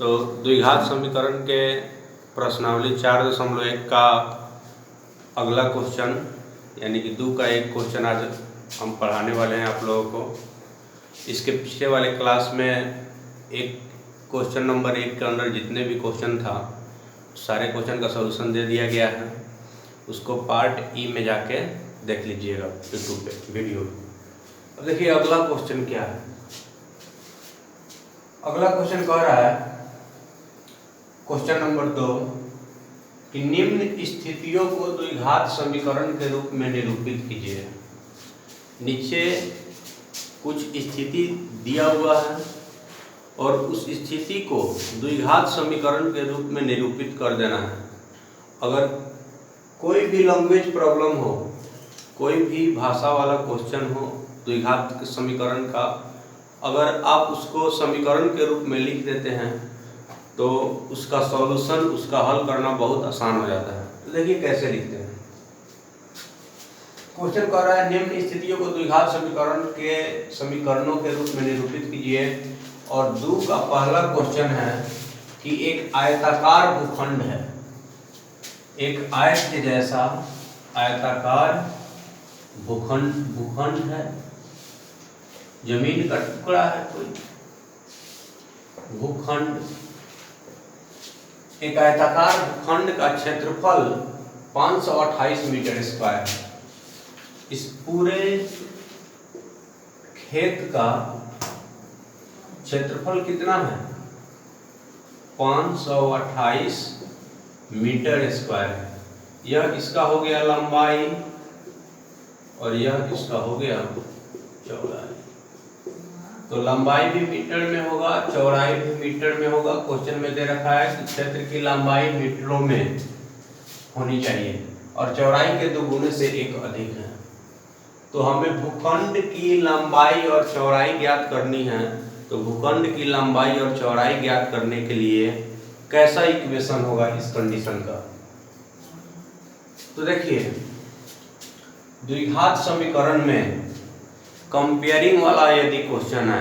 तो द्विघात समीकरण के प्रश्नावली 4.1 का अगला क्वेश्चन यानी कि 2 का एक क्वेश्चन आज हम पढ़ाने वाले हैं आप लोगों को। इसके पिछले वाले क्लास में एक क्वेश्चन नंबर 1 के अंदर जितने भी क्वेश्चन था सारे क्वेश्चन का सलूशन दे दिया गया है। उसको पार्ट ई में जाके देख लीजिएगा यूट्यूब पे वीडियो। अब देखिए अगला क्वेश्चन क्या है। अगला क्वेश्चन कह रहा है क्वेश्चन नंबर 2 कि निम्न स्थितियों को द्विघात समीकरण के रूप में निरूपित कीजिए। नीचे कुछ स्थिति दिया हुआ है और उस स्थिति को द्विघात समीकरण के रूप में निरूपित कर देना है। अगर कोई भी लैंग्वेज प्रॉब्लम हो, कोई भी भाषा वाला क्वेश्चन हो द्विघात समीकरण का, अगर आप उसको समीकरण के रूप में लिख देते हैं तो उसका सॉल्यूशन, उसका हल करना बहुत आसान हो जाता है। तो देखिए कैसे लिखते हैं। क्वेश्चन कह रहा है निम्न स्थितियों को द्विघात समीकरण के समीकरणों के रूप में निरूपित कीजिए। और 2 का पहला क्वेश्चन है कि एक आयताकार भूखंड है, एक आयत के जैसा आयताकार भूखंड है, जमीन का टुकड़ा है कोई भूखंड। एक आयताकार भूखंड का क्षेत्रफल 528 मीटर स्क्वायर है। इस पूरे खेत का क्षेत्रफल कितना है? 528 मीटर स्क्वायर है। यह इसका हो गया लंबाई और यह इसका हो गया चौड़ाई। तो लंबाई भी मीटर में होगा, चौड़ाई भी मीटर में होगा। क्वेश्चन में दे रखा है कि क्षेत्र की लंबाई मीटरों में होनी चाहिए और चौड़ाई के 2 गुने से 1 अधिक है। तो हमें भूखंड की लंबाई और चौड़ाई ज्ञात करनी है। तो भूखंड की लंबाई और चौड़ाई ज्ञात करने के लिए कैसा इक्वेशन होगा इस कंडीशन का? तो देखिए द्विघात समीकरण में कंपेयरिंग वाला यदि क्वेश्चन है,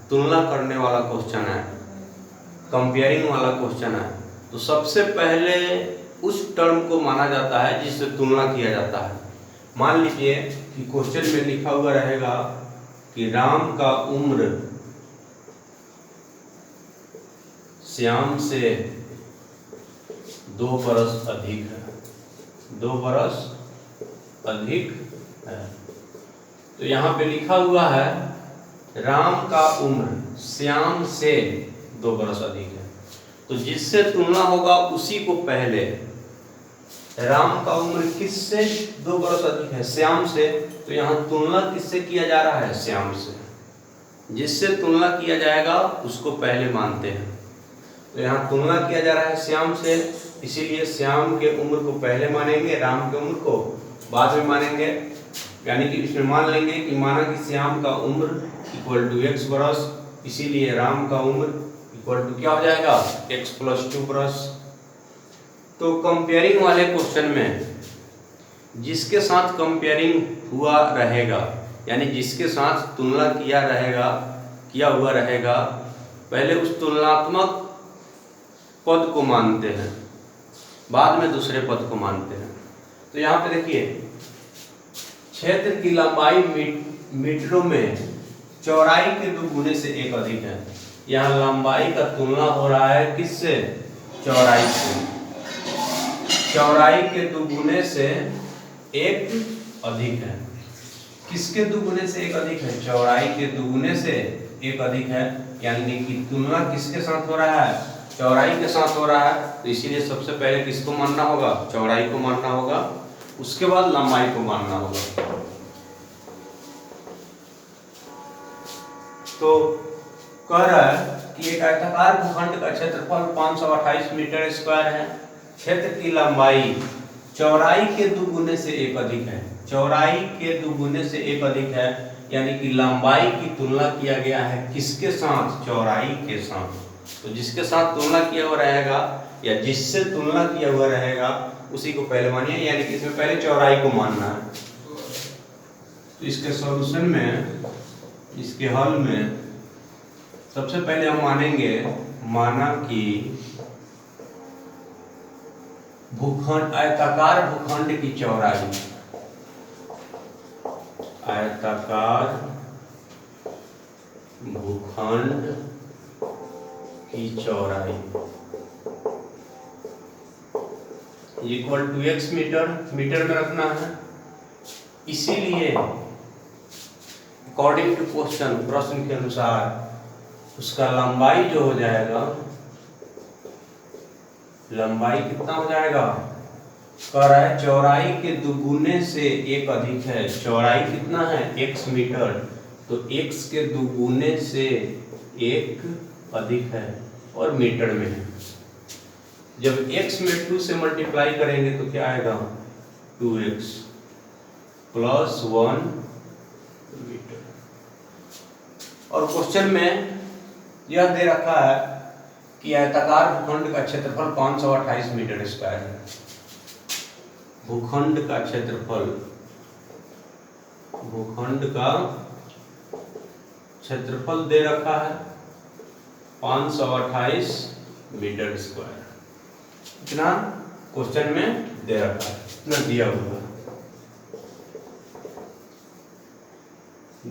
तुलना करने वाला क्वेश्चन है, कंपेयरिंग वाला क्वेश्चन है, तो सबसे पहले उस टर्म को माना जाता है जिससे तुलना किया जाता है। मान लीजिए कि क्वेश्चन में लिखा हुआ रहेगा कि राम का उम्र श्याम से 2 बरस अधिक है, 2 बरस अधिक है। तो यहाँ पे लिखा हुआ है राम का उम्र श्याम से 2 बरस अधिक है। तो जिससे तुलना होगा उसी को पहले, राम का उम्र किससे 2 बरस अधिक है? श्याम से। तो यहाँ तुलना किससे किया जा रहा है? श्याम से। जिससे तुलना किया जाएगा उसको पहले मानते हैं। तो यहाँ तुलना किया जा रहा है श्याम से, इसीलिए श्याम के उम्र को पहले मानेंगे, राम के उम्र को बाद में मानेंगे। यानी कि इसमें मान लेंगे कि माना कि श्याम का उम्र इक्वल टू x बरस, इसीलिए राम का उम्र इक्वल टू क्या हो जाएगा? x + 2 बरस। तो कंपेयरिंग वाले क्वेश्चन में जिसके साथ कंपेयरिंग हुआ रहेगा यानी जिसके साथ तुलना किया हुआ रहेगा, पहले उस तुलनात्मक पद को मानते हैं, बाद में दूसरे पद को मानते हैं। तो यहाँ पे देखिए क्षेत्र की लंबाई मीटरों में, चौड़ाई के 2 गुने से 1 अधिक है। यहाँ लंबाई का तुलना हो रहा है किससे? चौड़ाई से। चौड़ाई के 2 गुने से 1 अधिक है। किसके 2 गुने से 1 अधिक है? चौड़ाई के 2 गुने से 1 अधिक है। यानी कि तुलना किसके साथ हो रहा है? चौड़ाई के साथ हो रहा है। तो इसीलिए सबसे पहले किसको मानना होगा? चौड़ाई को मानना होगा, उसके बाद लंबाई को मानना होगा। तो कह रहा है कि एक आयताकार भूखंड का क्षेत्रफल 528 मीटर स्क्वायर है। क्षेत्र की लंबाई चौड़ाई के 2 गुने से 1 अधिक है। चौड़ाई के 2 गुने से 1 अधिक है, यानी कि लंबाई की तुलना किया गया है किसके साथ? चौड़ाई के साथ। तो जिसके साथ तुलना किया हुआ रहेगा या जिससे तुलना किया हुआ रहेगा उसी को पहले मानिए, यानी कि इसमें पहले चौड़ाई को मानना है। तो इसके सॉल्यूशन में, इसके हल में सबसे पहले हम मानेंगे माना कि भूखंड, आयताकार भूखंड की चौड़ाई, आयताकार भूखंड की चौड़ाई equal to x metre, metre में रखना है। इसीलिए अकॉर्डिंग टू क्वेश्चन, प्रश्न के अनुसार उसका लंबाई जो हो जाएगा, लंबाई कितना हो जाएगा, कह रहा है चौड़ाई के दुगुने से एक अधिक है। चौड़ाई कितना है x मीटर, तो x के दुगुने से एक अधिक है और मीटर में है। जब x में 2 से मल्टीप्लाई करेंगे तो क्या आएगा, 2x प्लस 1 मीटर। और क्वेश्चन में यह दे रखा है कि आयताकार भूखंड का क्षेत्रफल 528 मीटर स्क्वायर है। भूखंड का क्षेत्रफल, भूखंड का क्षेत्रफल दे रखा है 528 मीटर स्क्वायर। इतना क्वेश्चन में दे रखा है, इतना दिया हुआ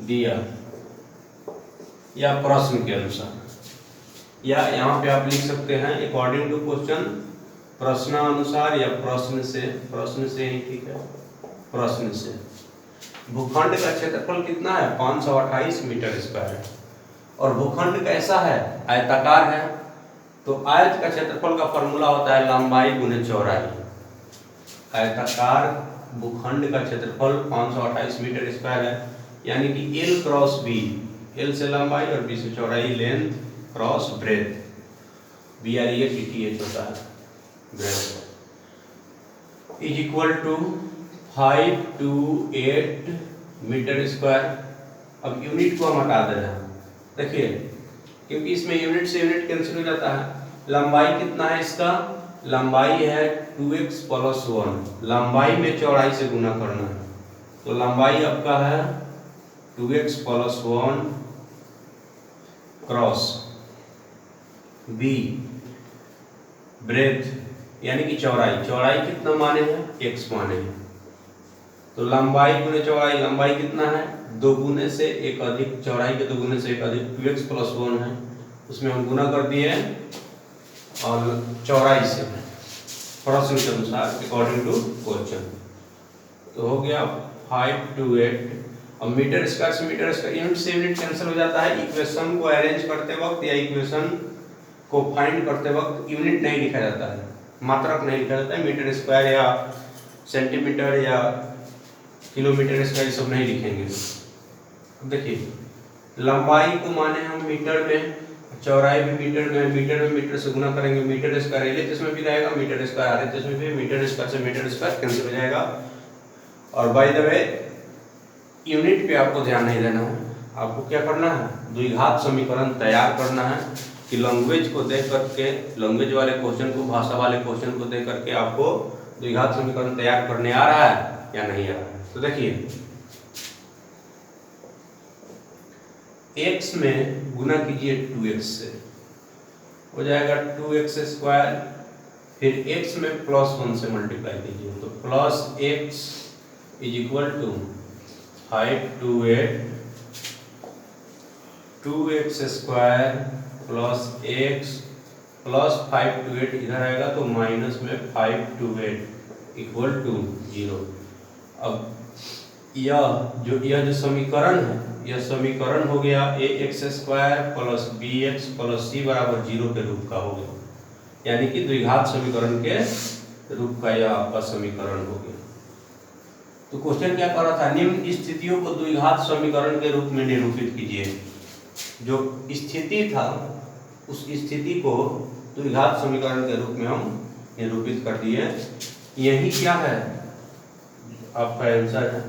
दिया या प्रश्न के अनुसार, या यहाँ पे आप लिख सकते हैं अकॉर्डिंग टू क्वेश्चन, प्रश्नानुसार या प्रश्न से ही ठीक है, प्रश्न से। भूखंड का क्षेत्रफल कितना है, 528 मीटर स्क्वायर। और भूखंड कैसा है, आयताकार है। तो आयत का क्षेत्रफल का फॉर्मूला होता है लंबाई गुने चौड़ाई। आयताकार भूखंड का क्षेत्रफल 528 मीटर स्क्वायर है, यानी कि L क्रॉस B, L से लंबाई और B से चौड़ाई, लेंथ क्रॉस ब्रेथ, BREATH होता है, breadth, is equal to 528 metre square. अब यूनिट को हम हटा दे रहे हैं, देखिए, क्योंकि इसमें यूनिट से यूनिट कैंसिल हो जाता है। लंबाई कितना है इसका, लंबाई है 2x प्लस 1, लंबाई में चौड़ाई से गुना करना है, तो लंबाई आपका है 2x plus 1 cross b, breath यानी कि चौड़ाई, चौड़ाई कितना माने हैं, x माने हैं। तो लंबाई गुने चौड़ाई, लंबाई कितना है, 2 गुने से एक अधिक, चौड़ाई के 2 गुने से एक अधिक 2x प्लस 1 है, उसमें हम गुना कर दिए और चौड़ाई से, प्रश्न के अनुसार अकॉर्डिंग टू क्वेश्चन। तो हो गया 528। अब मीटर स्क्वायर से मीटर स्क्वायर, यूनिट से यूनिट कैंसिल हो जाता है। इक्वेशन को अरेंज करते वक्त या इक्वेशन को फाइंड करते वक्त यूनिट नहीं लिखा जाता है, मात्रक नहीं लिखा जाता है। मीटर स्क्वायर या सेंटीमीटर या किलोमीटर स्क्वायर सब नहीं लिखेंगे। अब देखिए, लंबाई को माने हम मीटर में, चौड़ाई भी मीटर में, मीटर में मीटर से गुना करेंगे, मीटर स्क्वायर एलएचएस में भी रहेगा, मीटर स्क्वायर आरएचएस में भी, मीटर स्क्वायर से मीटर स्क्वायर कैंसिल हो जाएगा। और बाय द वे यूनिट पे आपको ध्यान नहीं देना है, आपको क्या करना है, द्विघात समीकरण तैयार करना है कि लैंग्वेज को देख करके, लैंग्वेज वाले क्वेश्चन को, भाषा वाले क्वेश्चन को देख करके आपको द्विघात समीकरण तैयार करने आ रहा है या नहीं आ रहा है। तो देखिए, x में गुना कीजिए 2x से, हो जाएगा 2x स्क्वायर, फिर x में प्लस 1 से मल्टीप्लाई कीजिए, तो plus x is equal to 528 2x square plus x plus 528 इधर आएगा तो माइनस में 528 इक्वल टू 0। अब यह जो समीकरण है, यह समीकरण हो गया ax square plus bx plus c बराबर 0 के रूप का हो गया, यानी कि द्विघात समीकरण के रूप का यह आपका समीकरण हो गया। तो क्वेश्चन क्या कर रहा था, निम्न स्थितियों को द्विघात समीकरण के रूप में निरूपित कीजिए। जो स्थिति था उस स्थिति को द्विघात समीकरण के रूप में हम निरूपित कर दिए। यही क्या है आपका आंसर है,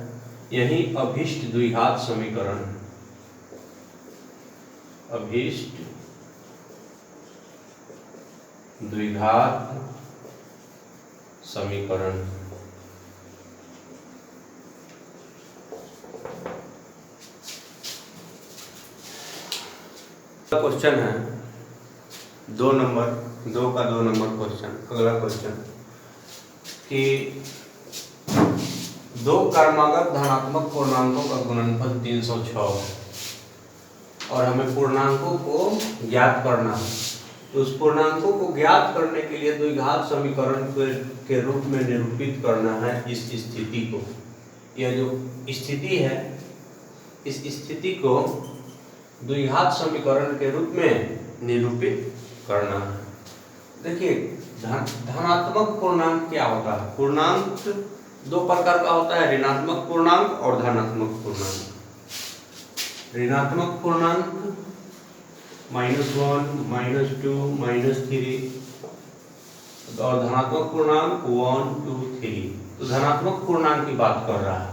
यही अभीष्ट द्विघात समीकरण, अभीष्ट द्विघात समीकरण। क्वेश्चन है, 2 का 2 नंबर क्वेश्चन। अगला क्वेश्चन कि 2 क्रमागत धनात्मक पूर्णांकों का गुणनफल 306 है और हमें पूर्णांकों को ज्ञात करना है। तो उस पूर्णांकों को ज्ञात करने के लिए द्विघात समीकरण के रूप में निरूपित करना है इस स्थिति को। यह जो स्थिति है, इस स्थिति को द्विघात समीकरण के रूप में निरूपित करना है। देखिए धनात्मक पूर्णांक क्या होता है? पूर्णांक 2 प्रकार का होता है, ऋणात्मक पूर्णांक और धनात्मक पूर्णांक। ऋणात्मक पूर्णांक -1, -2, -3 और धनात्मक पूर्णांक 1, 2, 3। तो धनात्मक पूर्णांक की बात कर रहा है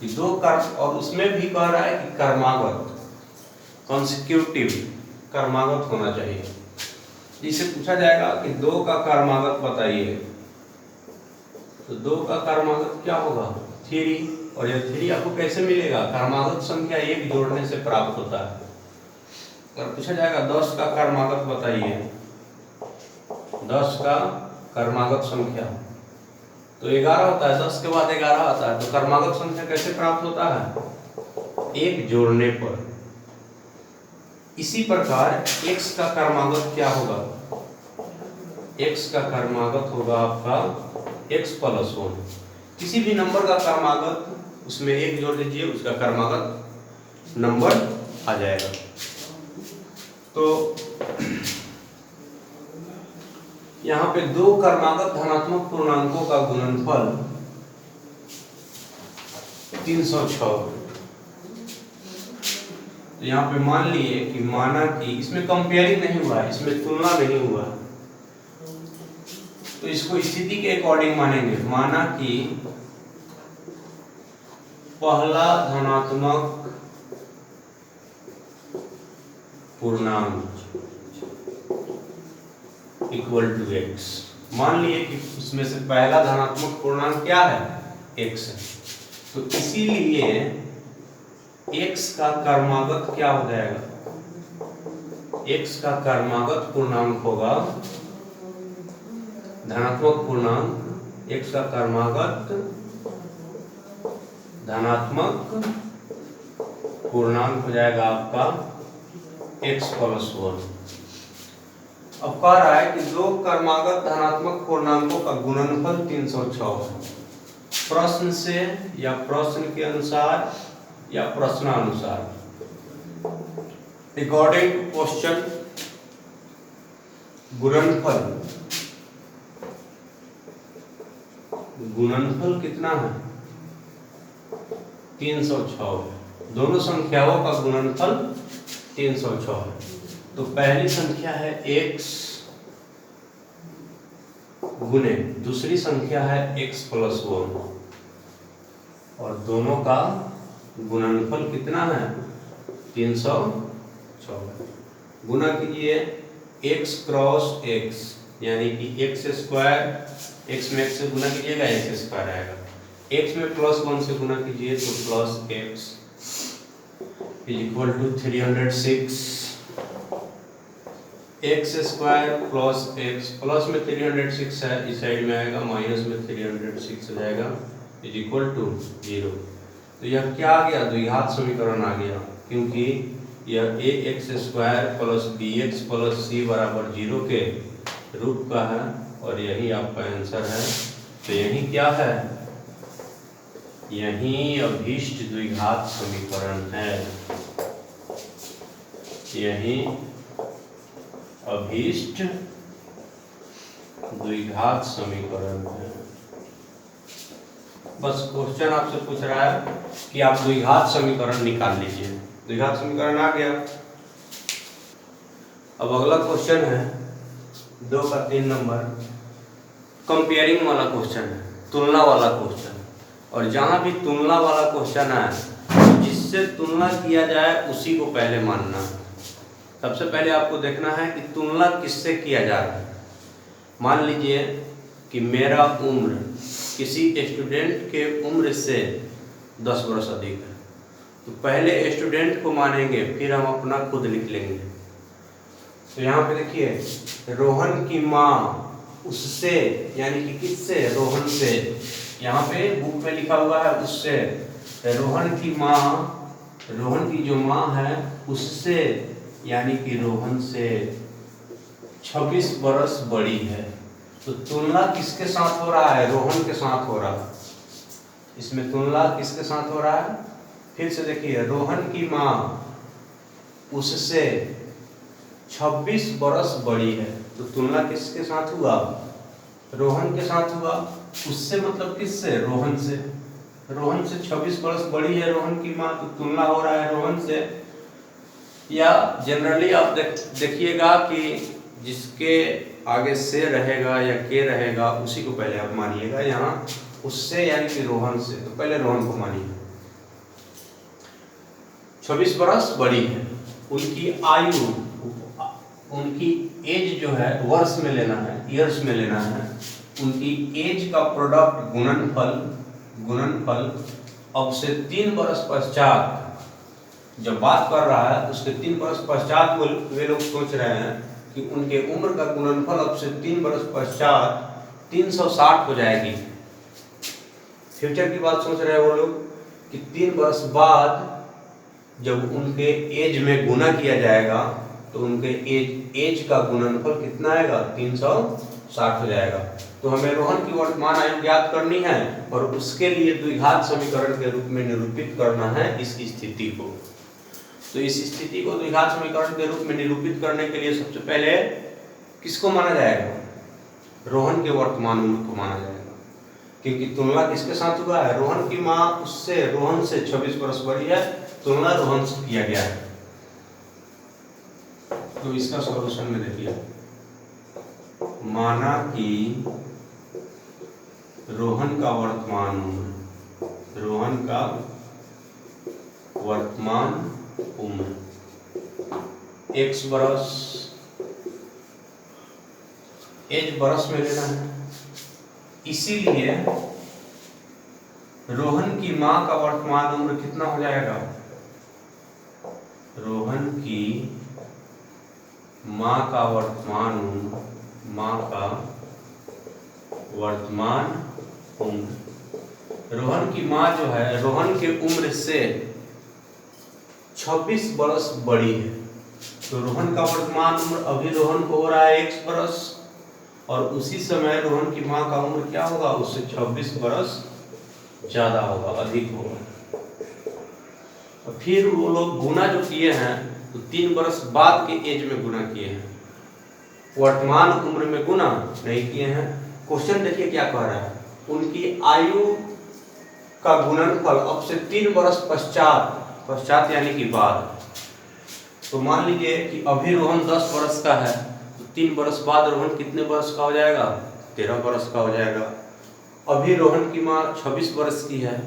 कि 2 कर्म, और उसमें भी कह रहा है कि कर्मागत, कॉन्सिक्यूटिव कर्मागत होना चाहिए। जिसे पूछा जाएगा कि 2 का कर्मागत बताइए, तो 2 का कर्मागत क्या होगा? 3। और यह 3 आपको कैसे मिलेगा? कर्मागत संख्या 1 जोड़ने से प्राप्त होता है। अगर पूछा जाएगा 10 का कर्मागत बताइए, 10 का कर्मागत संख्या, तो 11 होता है, 10 के बाद 11 आता है। तो कर्मागत संख्या कैसे प्राप्त होता है? 1 जोड़ने पर। इसी प्रकार x का कर्मागत क्या होगा? x का कर्मागत होगा आपका x + 1। किसी भी नंबर का कर्मागत उसमें 1 जोड़ दीजिए, उसका कर्मागत नंबर आ जाएगा। तो यहाँ पे 2 कर्मागत धनात्मक पूर्णांकों का गुणनफल 306। तो यहाँ पे मान लिए कि माना कि इसमें कंपेयरिंग नहीं हुआ, इसमें तुलना नहीं हुआ, तो इसको स्थिति के अकॉर्डिंग मानेंगे। माना कि पहला धनात्मक पूर्णांक = x। मान लिए कि उसमें से पहला धनात्मक पूर्णांक क्या है? x है। तो इसीलिए x का कर्मागत क्या हो जाएगा? x का कर्मागत पूर्णांक होगा धनात्मक पूर्णांक, x का कर्मागत धनात्मक पूर्णांक हो जाएगा आपका x + 1। अब कह रहा है कि 2 कर्मागत धनात्मक पूर्णांकों का गुणनफल 306 है। प्रश्न से या प्रश्न के अनुसार या प्रश्नानुसार, अकॉर्डिंग टू क्वेश्चन, गुणनफल कितना है? 306। दोनों संख्याओं का गुणनफल 306 है। तो पहली संख्या है x गुने दूसरी संख्या है x + 1 और दोनों का गुणनफल कितना है? 306। गुना कीजिए x × x, यानी कि x², x में x से गुना कीजिएगा x² आएगा, x में +1 से गुना कीजिए तो +x = 306। x² + x, प्लस में 306 है, इस साइड में आएगा, माइनस में 306 हो जाएगा, = 0। तो यह क्या आ गया? द्विघात समीकरण आ गया, क्योंकि यह ax² + bx + c = 0 के रूप का है और यही आपका आंसर है। तो यही क्या है? यही अभीष्ट द्विघात समीकरण है। यही अभीष्ट द्विघात समीकरण है। बस क्वेश्चन आपसे पूछ रहा है कि आप द्विघात समीकरण निकाल लीजिए। द्विघात समीकरण आ गया। अब अगला क्वेश्चन है 2 का 3 नंबर, कंपेयरिंग वाला क्वेश्चन है, तुलना वाला क्वेश्चन। और जहाँ भी तुलना वाला क्वेश्चन है, जिससे तुलना किया जाए उसी को पहले मानना है। सबसे पहले आपको देखना है कि तुलना किससे किया जा रहा है। मान लीजिए कि मेरा उम्र किसी स्टूडेंट के उम्र से 10 वर्ष अधिक है, तो पहले स्टूडेंट को मानेंगे, फिर हम अपना खुद लिख लेंगे। तो यहाँ पे देखिए रोहन की माँ उससे, यानी कि किससे, रोहन से। यहाँ पे बुक में लिखा हुआ है उससे। रोहन की माँ, रोहन की जो माँ है उससे, यानी कि रोहन से 26 बरस बड़ी है। तो तुलना किसके साथ हो रहा है, रोहन के साथ हो रहा है। इसमें तुलना किसके साथ हो रहा है, फिर से देखिए, रोहन की माँ उससे 26 बरस बड़ी है। तो तुलना किसके साथ हुआ, रोहन के साथ हुआ। उससे मतलब किससे, रोहन से। रोहन से 26 बरस बड़ी है रोहन की माँ, तो तुलना हो रहा है रोहन से। या जनरली आप देखिएगा कि जिसके आगे से रहेगा या के रहेगा उसी को पहले आप मानिएगा। यहाँ उससे यानी कि रोहन से, तो पहले रोहन को मानिए। 26 बरस बड़ी है। उनकी आयु, उनकी एज जो है वर्ष में लेना है, ईयर्स में लेना है। उनकी एज का प्रोडक्ट गुणनफल अब से 3 बरस पश्चात जब बात कर रहा है, उसके 3 बरस पश्चात वे लोग सोच रहे हैं कि उनके उम्र का गुणनफल अब से 3 बरस पश्चात 360 हो जाएगी। फ्यूचर की बात सोच रहे हैं वो लोग कि 3 बरस बाद जब उनके एज में गुना किया जाएगा तो उनके एज का गुणनफल कितना आएगा, 360 हो जाएगा। तो हमें रोहन की वर्तमान आयु ज्ञात करनी है और उसके लिए द्विघात समीकरण के रूप में निरूपित करना है इस स्थिति को। तो इस स्थिति को द्विघात समीकरण के रूप में निरूपित करने के लिए सबसे पहले किसको माना जाएगा, रोहन के वर्तमान उम्र को माना जाएगा। क्योंकि तुलना किसके साथ हुआ है, रोहन की माँ उससे, रोहन से 26 वर्ष बड़ी है, तुलना रोहन से किया गया है। तो इसका सॉल्यूशन में देखिए, माना कि रोहन का वर्तमान उम्र, रोहन का वर्तमान उम्र x बरस, एज बरस में लेना है। इसीलिए रोहन की माँ का वर्तमान उम्र कितना हो जाएगा, रोहन की माँ का वर्तमान उम्र, माँ का वर्तमान उम्र, रोहन की माँ जो है रोहन के उम्र से 26 बरस बड़ी है। तो रोहन का वर्तमान उम्र अभी रोहन को हो रहा है x बरस, और उसी समय रोहन की माँ का उम्र क्या होगा, उससे 26 बरस ज्यादा होगा, अधिक होगा। और फिर वो लोग गुना जो किए हैं तो 3 बरस बाद के एज में गुना किए हैं, वर्तमान उम्र में गुना नहीं किए हैं। क्वेश्चन देखिए क्या कह रहा है, उनकी आयु का गुणनफल अब से 3 बरस पश्चात यानी कि बाद। तो मान लीजिए कि अभी रोहन 10 बरस का है, तो 3 बरस बाद रोहन कितने बरस का हो जाएगा, 13 बरस का हो जाएगा। अभी रोहन की माँ 26 बरस की है,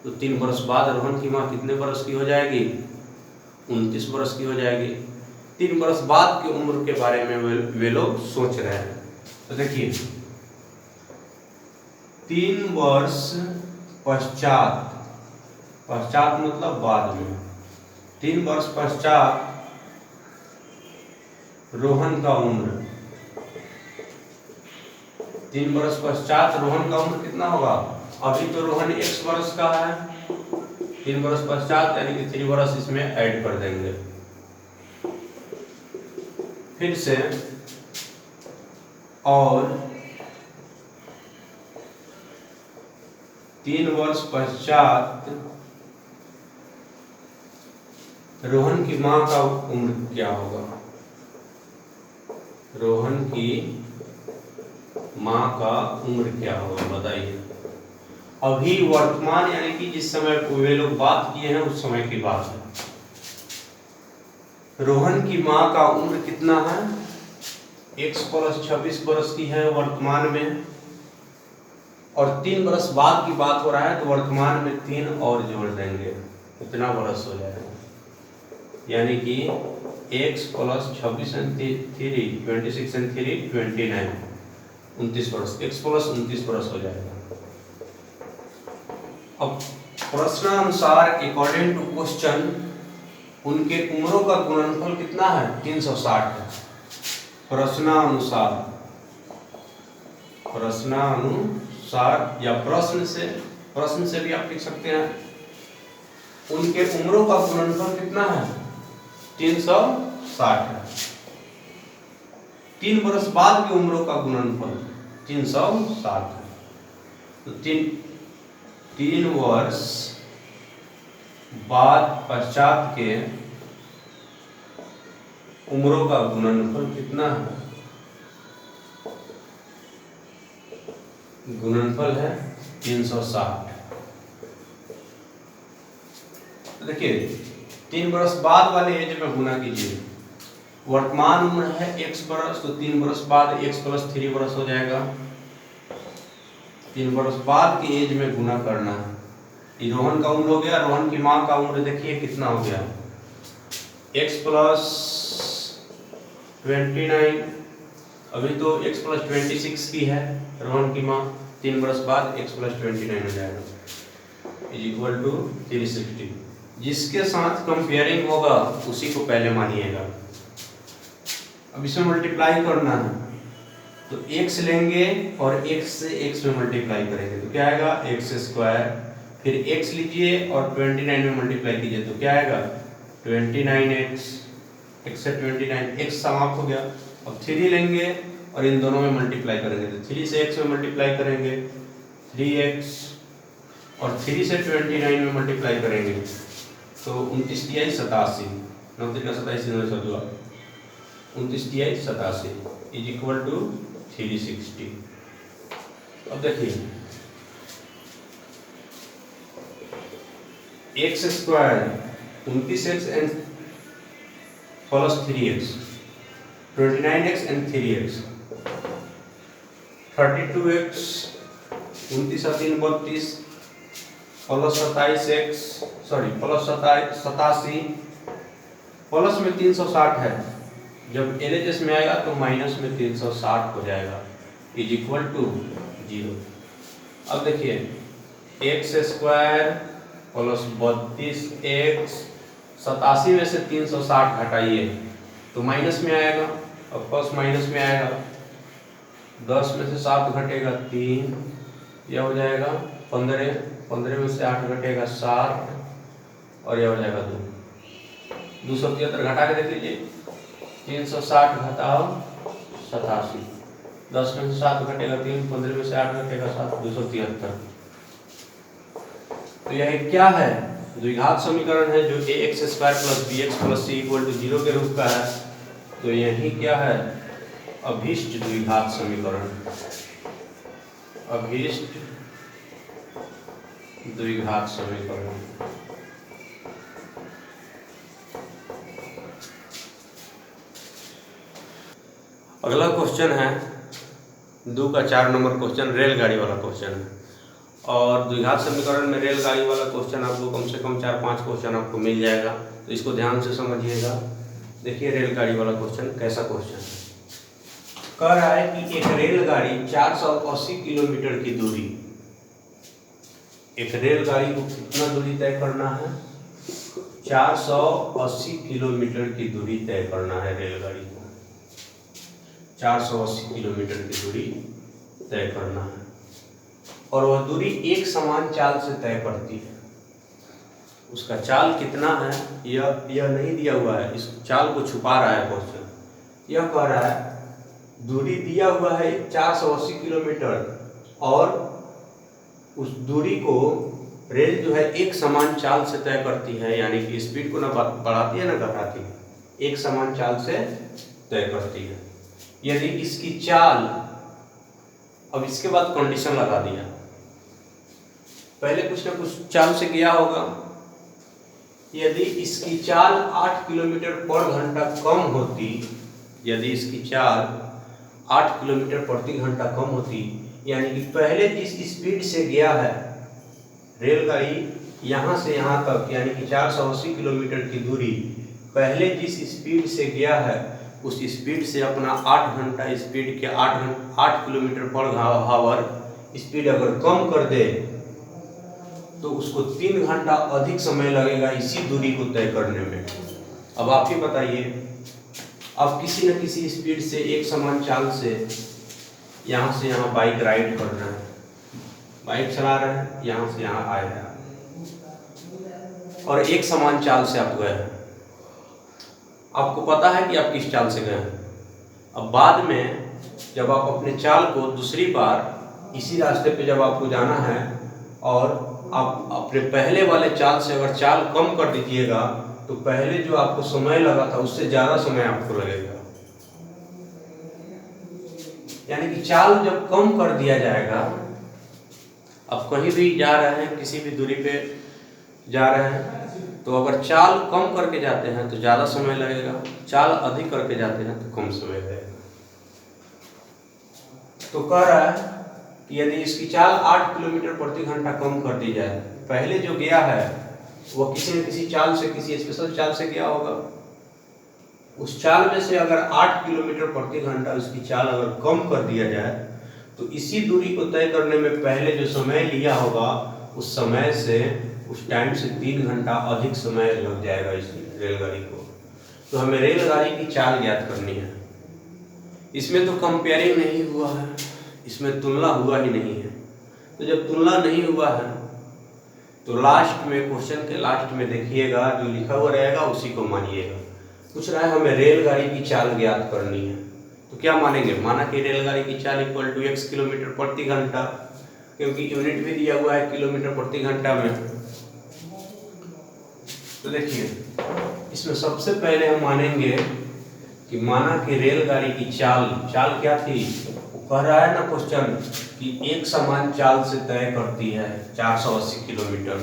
तो 3 बरस बाद रोहन की माँ कितने बरस की हो जाएगी, 29 बरस की हो जाएगी। 3 बरस बाद की उम्र के बारे में वे लोग सोच रहे हैं। तो देखिए 3 वर्ष पश्चात मतलब बाद में, 3 वर्ष पश्चात रोहन का उम्र, 3 वर्ष पश्चात रोहन का उम्र कितना होगा, अभी तो रोहन x वर्ष का है, 3 वर्ष पश्चात यानी कि 3 वर्ष इसमें ऐड कर देंगे। फिर से और 3 वर्ष पश्चात रोहन की माँ का उम्र क्या होगा, रोहन की माँ का उम्र क्या होगा बताइए। अभी वर्तमान यानी कि जिस समय वे लोग बात किए हैं उस समय की बात है। रोहन की माँ का उम्र कितना है, x प्लस 26 बरस की है वर्तमान में, और 3 बरस बाद की बात हो रहा है, तो वर्तमान में 3 और जोड़ देंगे, इतना बरस हो जाएगा। यानी कि x प्लस 26 and 3 26 and 3 29, 29 बरस, x प्लस 29 बरस हो जाएगा। अब प्रश्नानुसार अकॉर्डिंग टू क्वेश्चन उनके उम्रों का गुणनफल कितना है, 360 है। प्रश्नानुसार या प्रश्न से भी आप लिख सकते हैं। उनके उम्रों का गुणनफल कितना है? 360 है। 3 वर्ष बाद की उम्रों का गुणनफल 360 है। तो 3 वर्ष बाद पश्चात के उम्रों का गुणनफल कितना है? गुणनफल है 360। देखिए 3 वर्ष बाद वाले एज में गुना कीजिए। वर्तमान उम्र है x वर्ष, तो 3 वर्ष बाद x + 3 वर्ष हो जाएगा। 3 वर्ष बाद की एज में गुना करना है। ये रोहन का उम्र हो गया, रोहन की माँ का उम्र देखिए कितना हो गया, x + 29। अभी तो x + 26 की है रोहन की माँ। 3 वर्ष बाद x + 29 हो जाएगा = 360। जिसके साथ कंपेयरिंग होगा उसी को पहले मानिएगा। अब इसमें मल्टीप्लाई करना है, तो x लेंगे और x से x में मल्टीप्लाई करेंगे तो क्या आएगा, x²। फिर x लीजिए और 29 में मल्टीप्लाई कीजिए तो क्या आएगा, 29x। x से 29, x समाप्त हो गया। अब 3 लेंगे और इन दोनों में मल्टीप्लाई करेंगे तो 3 से x में मल्टीप्लाई करेंगे 3x, और 3 से 29 में मल्टीप्लाई करेंगे तो 29 तिहाई 87, 9 3 27 29 तिहाई 87 = 360। अब देखिए x² 29x and + 3x, 29x and 3x, 32x 29 और 3 32 + 27x + 87 प्लस में 360 है। जब LHS में आएगा तो माइनस में 360 हो जाएगा = 0। अब देखिए x² + 32x, 87 में से 360 घटाइए तो माइनस में आएगा, और प्लस माइनस में आएगा। 10 में से 7 घटेगा 3, यह हो जाएगा 15, 15 में से 8 घटेगा 7, और यह हो जाएगा 2। 273 घटा के देख लीजिए, 360 घटाओ 87, 10 में से 7 घटेगा 3, 15 में से 8 घटेगा 7, 273। तो यह क्या है, द्विघात समीकरण है जो ax² + bx + c = 0 के रूप का है। तो यही क्या है, अभीष्ट द्विघात समीकरण। अभीष्ट द्विघात समीकरण। अगला क्वेश्चन है 2 का 4 नंबर क्वेश्चन, रेलगाड़ी वाला क्वेश्चन है। और द्विघात समीकरण में रेलगाड़ी वाला क्वेश्चन आपको कम से कम 4-5 क्वेश्चन आपको मिल जाएगा, तो इसको ध्यान से समझिएगा। देखिए रेलगाड़ी वाला क्वेश्चन कैसा क्वेश्चन है। कह रहा है कि एक रेलगाड़ी 480 किलोमीटर की दूरी, एक रेलगाड़ी को कितना दूरी तय करना है, 480 किलोमीटर की दूरी तय करना है रेलगाड़ी को। 480 किलोमीटर की दूरी तय करना है, और वह दूरी एक समान चाल से तय करती है। उसका चाल कितना है यह नहीं दिया हुआ है, इस चाल को छुपा रहा है क्वेश्चन। यह कह रहा है दूरी दिया हुआ है 480 किलोमीटर, और उस दूरी को रेल जो है एक समान चाल से तय करती है, यानी कि स्पीड को ना बढ़ाती है ना घटाती है, एक समान चाल से तय करती है। यदि इसकी चाल, अब इसके बाद कंडीशन लगा दिया, पहले कुछ ना कुछ चाल से गया होगा। यदि इसकी चाल 8 किलोमीटर/घंटा कम होती, यदि इसकी चाल 8 किलोमीटर/घंटा कम होती, यानी कि पहले जिस स्पीड से गया है रेलगाड़ी यहाँ से यहाँ तक, यानी कि 480 किलोमीटर की दूरी, पहले जिस स्पीड से गया है उस स्पीड से अपना 8 घंटा स्पीड के 8 किलोमीटर/आवर स्पीड अगर कम कर दे तो उसको 3 घंटा अधिक समय लगेगा इसी दूरी को तय करने में। अब आप ही बताइए, अब किसी न किसी स्पीड से एक समान चाल से यहाँ बाइक राइड कर रहे हैं, बाइक चला रहे हैं, यहाँ से यहाँ आए हैं और एक समान चाल से आप गए हैं। आपको पता है कि आप किस चाल से गए हैं। अब बाद में जब आप अपने चाल को दूसरी बार इसी रास्ते पे जब आपको जाना है और आप अपने पहले वाले चाल से अगर चाल कम कर दीजिएगा तो पहले जो आपको समय लगा था उससे ज़्यादा समय आपको लगेगा। यानी कि चाल जब कम कर दिया जाएगा, आप कहीं भी जा रहे हैं, किसी भी दूरी पे जा रहे हैं, तो अगर चाल कम करके जाते हैं तो ज़्यादा समय लगेगा, चाल अधिक करके जाते हैं तो कम समय लगेगा। तो कह रहा है कि यदि इसकी चाल 8 किलोमीटर प्रति घंटा कम कर दी जाए, पहले जो गया है वो किसी न किसी चाल से, किसी स्पेशल चाल से गया होगा, उस चाल में से अगर 8 किलोमीटर प्रति घंटा उसकी चाल अगर कम कर दिया जाए तो इसी दूरी को तय करने में पहले जो समय लिया होगा उस समय से, उस टाइम से 3 घंटा अधिक समय लग जाएगा इस रेलगाड़ी को। तो हमें रेलगाड़ी की चाल ज्ञात करनी है। इसमें तो कंपेयरिंग नहीं हुआ है, इसमें तुलना हुआ ही नहीं है। तो जब तुलना नहीं हुआ है तो लास्ट में, क्वेश्चन के लास्ट में देखिएगा जो लिखा हुआ रहेगा उसी को मानिएगा। पूछ रहा है हमें रेलगाड़ी की चाल ज्ञात करनी है, तो क्या मानेंगे? माना कि रेलगाड़ी की चाल इक्वल टू x किलोमीटर प्रति घंटा, क्योंकि यूनिट भी दिया हुआ है किलोमीटर प्रति घंटा में। तो देखिए इसमें सबसे पहले हम मानेंगे कि माना कि रेलगाड़ी की चाल क्या थी, वो कह रहा है ना क्वेश्चन कि एक समान चाल से तय करती है 480 किलोमीटर,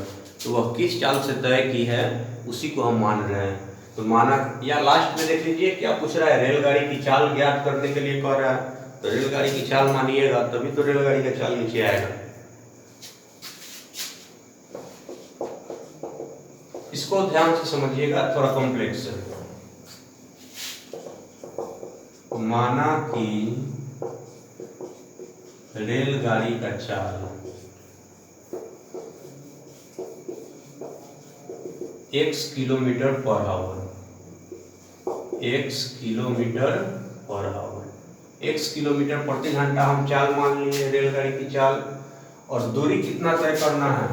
तो वह किस चाल से तय की है उसी को हम मान रहे हैं। तो माना, या लास्ट में देख लीजिए क्या पूछ रहा है, रेलगाड़ी की चाल ज्ञात करने के लिए कह रहा है, तो रेलगाड़ी की चाल मानिएगा तभी तो रेलगाड़ी का चाल नीचे आएगा। इसको ध्यान से समझिएगा, थोड़ा कॉम्प्लेक्स है। माना कि रेलगाड़ी का चाल x kilometre per hour, x kilometre per hour, x kilometre प्रति घंटा हम चाल मान लिए रेलगाड़ी की चाल। और दूरी कितना तय करना है?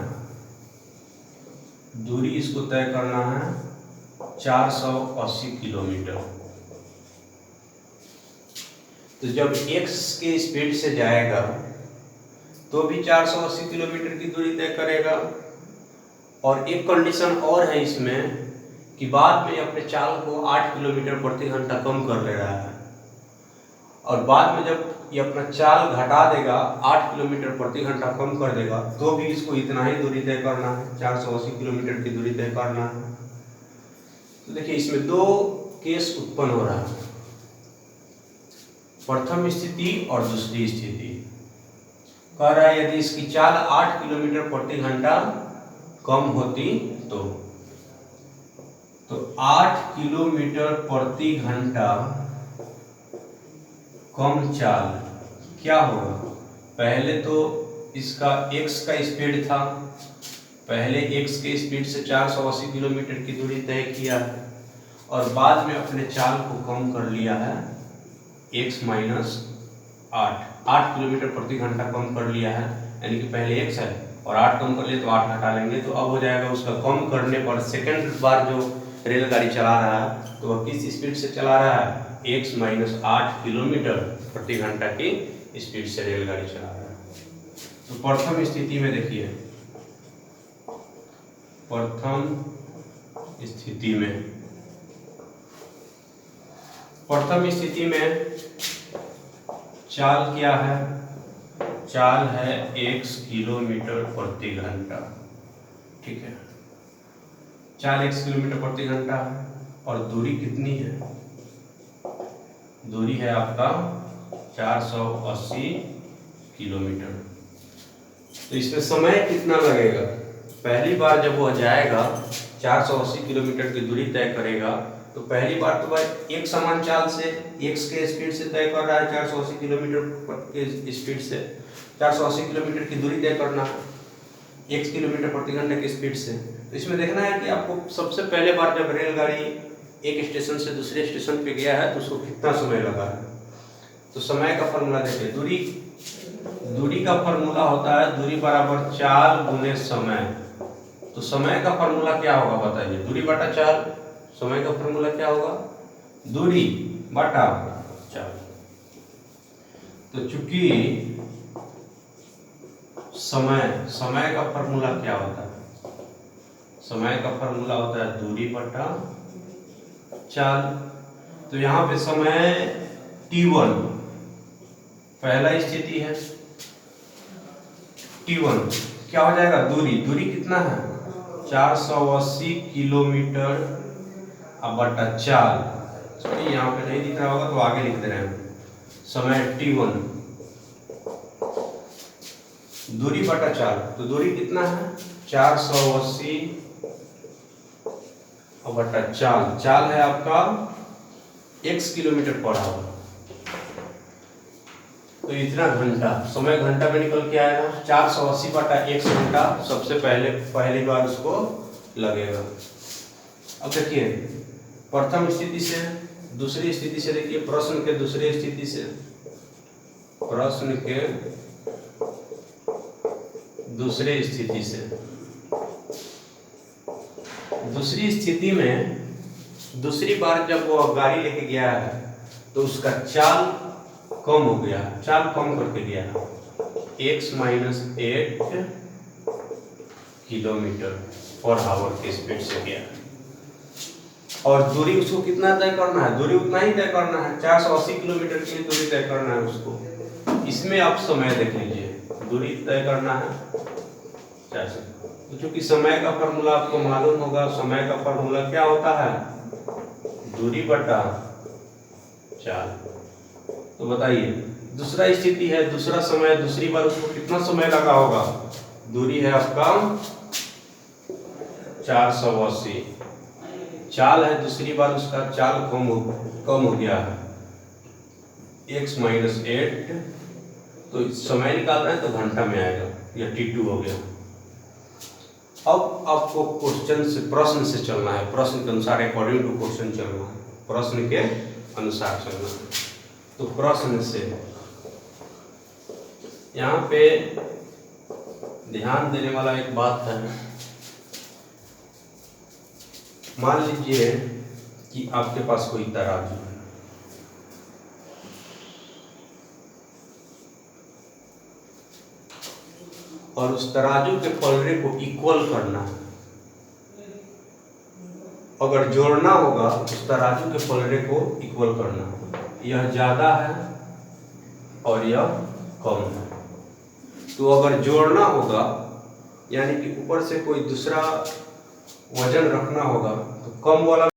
दूरी इसको तय करना है 480 किलोमीटर। तो जब x के स्पीड से जाएगा तो भी 480 किलोमीटर की दूरी तय करेगा। और एक कंडीशन और है इसमें कि बाद में अपने चाल को 8 किलोमीटर प्रति घंटा कम कर ले रहा है, और बाद में जब ये अपना चाल घटा देगा, 8 किलोमीटर प्रति घंटा कम कर देगा, तो भी इसको इतना ही दूरी तय करना है, 480 किलोमीटर की दूरी तय करना है। तो देखिए इसमें दो केस उत्पन्न हो रहा है, प्रथम स्थिति और दूसरी स्थिति। कह रहा है यदि इसकी चाल 8 किलोमीटर प्रति घंटा कम होती तो 8 किलोमीटर प्रति घंटा कम चाल क्या होगा? पहले तो इसका x का स्पीड था, पहले x के स्पीड से 480 किलोमीटर की दूरी तय किया है, और बाद में अपने चाल को कम कर लिया है x माइनस 8 किलोमीटर प्रति घंटा कम कर लिया है। यानी कि पहले x है और 8 कम कर लिए तो 8 हटा लेंगे, तो अब हो जाएगा उसका कम करने पर सेकंड बार जो रेलगाड़ी चला रहा है तो वह किस स्पीड से चला रहा है? x माइनस 8 किलोमीटर प्रति घंटा की स्पीड से रेलगाड़ी चला रहा है। तो प्रथम स्थिति में देखिए, प्रथम स्थिति में चाल क्या है? चाल है x किलोमीटर प्रति घंटा, ठीक है, चाल x किलोमीटर प्रति घंटा है। और दूरी कितनी है? दूरी है आपका 480 किलोमीटर। तो इसमें समय कितना लगेगा? पहली बार जब वह जाएगा 480 किलोमीटर की दूरी तय करेगा, तो पहली बार तो भाई एक समान चाल से x के स्पीड से तय कर रहा है, 480 किलोमीटर के स्पीड से 480 किलोमीटर की दूरी तय करना है x किलोमीटर प्रति घंटे की स्पीड से। तो इसमें देखना है कि आपको सबसे पहले बार जब रेलगाड़ी एक स्टेशन से दूसरे स्टेशन पे गया है तो उसको कितना समय लगा है। तो समय का फॉर्मूला देखिए, दूरी का फॉर्मूला होता है दूरी बराबर 4 गुने समय। तो समय का फॉर्मूला क्या होगा बताइए, दूरी बटा 4। समय का फॉर्मूला क्या होगा, दूरी बटा 4। तो चूंकि समय का फॉर्मूला क्या होता है, समय का फॉर्मूला होता है दूरी बटा 4। तो यहाँ पे समय t1 पहला स्थिति है, t1 क्या हो जाएगा, दूरी कितना है 480 किलोमीटर अब बटा 4। सॉरी यहाँ पे नहीं दिख रहा होगा तो आगे लिख दे रहे हैं, समय t1 दूरी बटा 4। तो दूरी कितना है 480 और बटा 4 है आपका x किलोमीटर पर आवर। तो इतना घंटा, समय घंटा में निकल के आएगा 480 बटा x घंटा सबसे पहली बार उसको लगेगा। अब देखिए प्रथम स्थिति से दूसरी स्थिति से, देखिए प्रश्न के दूसरी स्थिति से, प्रश्न के दूसरी स्थिति से, दूसरी स्थिति में दूसरी बार जब वो गाड़ी लेके गया है तो उसका चाल कम हो गया, चाल कम करके गया x-8 किलोमीटर पर आवर के स्पीड से गया। और दूरी उसको कितना तय करना है, दूरी उतना ही तय करना है, 480 किलोमीटर की दूरी तय करना है उसको। इसमें आप समय देख लीजिए, दूरी तय करना है 400। तो चूंकि समय का फॉर्मूला आपको मालूम होगा, समय का फॉर्मूला क्या होता है, दूरी बटा 4। तो बताइए दूसरा स्थिति है, दूसरा समय, दूसरी बार उसको कितना समय लगा होगा, दूरी है आपका 480, चाल है दूसरी बार उसका चाल कम हो गया है x-8। तो समय निकाल रहे हैं तो घंटा में आएगा, यह t2 हो गया। अब आपको क्वेश्चन से, प्रश्न से चलना है, प्रश्न के अनुसार अकॉर्डिंग टू क्वेश्चन चलना है, प्रश्न के अनुसार चलना है। तो प्रश्न से यहाँ पे ध्यान देने वाला एक बात है, मान लीजिए कि आपके पास कोई तराजू है और उस तराजू के पलड़े को इक्वल करना है। अगर जोड़ना होगा उस तराजू के पलड़े को इक्वल करना है, यह ज्यादा है और यह कम है। तो अगर जोड़ना होगा यानी कि ऊपर से कोई दूसरा वजन रखना होगा तो कम वाला